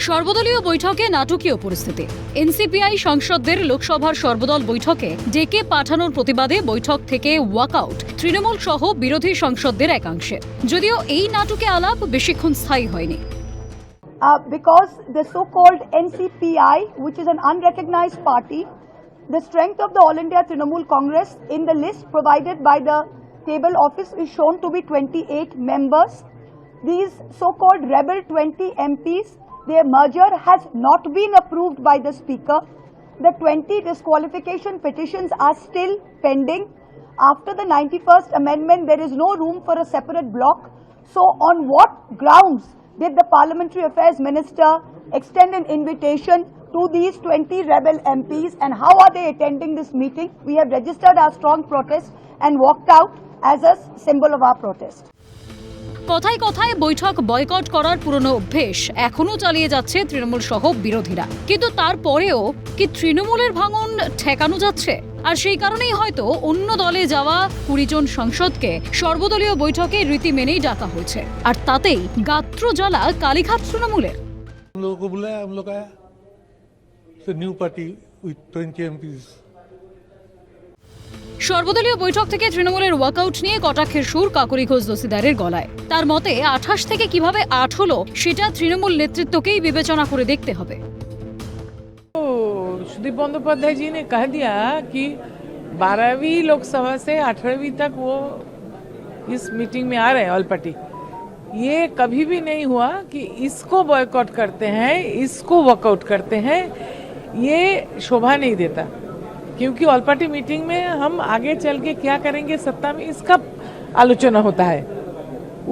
সর্বদলীয় বৈঠকে নাটকীয় পরিস্থিতি। এনসিপিআই সাংসদদের লোকসভার সর্বদল বৈঠকে ডেকে পাঠানোর প্রতিবাদে বৈঠক থেকে ওয়াকআউট তৃণমূল সহ বিরোধী সাংসদদের একাংশের। যদিও এই নাটকে আলাপ বেশিক্ষণ স্থায়ী হয়নি। Because the so-called NCPI, which is an unrecognized party, the strength of the All India Trinamool Congress in the list provided by the table office is shown to be 28 members. These so-called rebel 20 MPs, their merger has not been approved by the Speaker. The 20 disqualification petitions are still pending. After the 91st Amendment, there is no room for a separate block. So on what grounds did the Parliamentary Affairs Minister extend an invitation to these 20 rebel MPs, and how are they attending this meeting? We have registered our strong protest and walked out as a symbol of our protest. কথায় কথায় বৈঠক boycott করার পুরনো অভ্যেস এখনো চালিয়ে যাচ্ছে তৃণমূল সহ বিরোধীরা। কিন্তু তারপরেও কি তৃণমূলের ভাঙন ঠেকানো যাচ্ছে? আর সেই কারণেই হয়তো অন্য দলে যাওয়া 20 জন সাংসদকে সর্বদলীয় বৈঠকে রীতি মেনেই ডাকা হয়েছে, আর তাতেই গাত্র জ্বালা কালীঘাট তৃণমূলের। সর্বদলীয় বৈঠক থেকে তৃণমূলের ওয়াকআউট নিয়ে কটাক্ষের সুর কাকরি ঘোষ দস্তিদারের গলায়। তার মতে 28 থেকে কিভাবে 8 হলো সেটা তৃণমূল নেতৃত্বকেই বিবেচনা করে দেখতে হবে। सुदीप बंदोपाध्याय जी ने कह दिया कि 12वीं लोकसभा से 18वीं तक वो इस मीटिंग में आ रहे हैं ऑल पार्टी। ये कभी भी नहीं हुआ कि इसको बॉयकॉट करते हैं, इसको वॉकआउट करते हैं। ये शोभा नहीं देता, क्योंकि ऑल पार्टी मीटिंग में हम आगे चल के क्या करेंगे सत्ता में, इसका आलोचना होता है।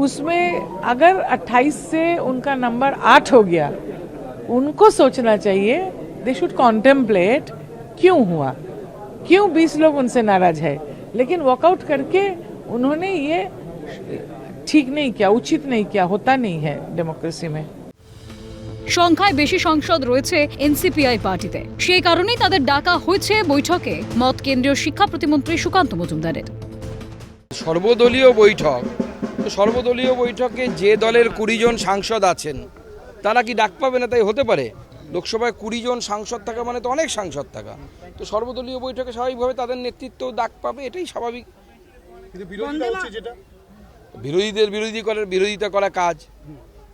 उसमें अगर 28 से उनका नंबर 8 हो गया, उनको सोचना चाहिए, दे शुड कॉन्टेम्पलेट क्यों हुआ, क्यों 20 लोग उनसे नाराज है। लेकिन वॉकआउट करके उन्होंने ये ठीक नहीं किया, उचित नहीं किया, होता नहीं है डेमोक्रेसी में। সংখ্যায় বেশি সাংসদ রয়েছে এনসিপিআই পার্টিতে, সেই কারণেই তাদের ডাকা হয়েছে বৈঠকে, মত কেন্দ্রীয় শিক্ষা প্রতিমন্ত্রী সুকান্ত মজুমদারের। সর্বদলীয় বৈঠক, সর্বদলীয় বৈঠকে যে দলের 20 জন সাংসদ আছেন তারা কি ডাক পাবে না? তাই হতে পারে। লোকসভায় 20 জন সাংসদ থাকা মানে তো অনেক সাংসদ থাকা, তো সর্বদলীয় বৈঠকে স্বাভাবিকভাবে তাদের নেতৃত্ব ডাক পাবে, এটাই স্বাভাবিক। বিরোধীদের বিরোধিতা করা কাজ।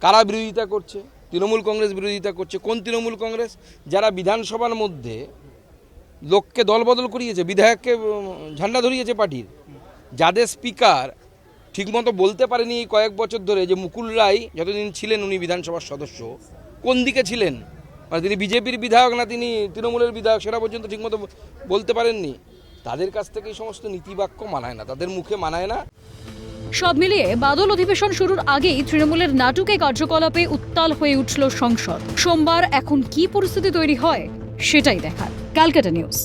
কারা বিরোধিতা করছে? তৃণমূল কংগ্রেস বিরোধিতা করছে। কোন তৃণমূল কংগ্রেস? যারা বিধানসভার মধ্যে লোককে দলবদল করিয়েছে, বিধায়ককে ঝান্ডা ধরিয়েছে পার্টির, যাদের স্পিকার ঠিকমতো বলতে পারেনি এই কয়েক বছর ধরে যে মুকুল রায় যতদিন ছিলেন উনি বিধানসভার সদস্য কোন দিকে ছিলেন, মানে তিনি বিজেপির বিধায়ক না তিনি তৃণমূলের বিধায়ক, সেটা পর্যন্ত ঠিকমতো বলতে পারেননি। তাদের কাছ থেকে এই সমস্ত নীতিবাক্য মানায় না, তাদের মুখে মানায় না। সব মিলিয়ে বাদল অধিবেশন শুরুর আগেই তৃণমূলের নাটুকে কার্যকলাপে উত্তাল হয়ে উঠল সংসদ। সোমবার এখন কি পরিস্থিতি তৈরি হয় সেটাই দেখার। ক্যালকাটা নিউজ।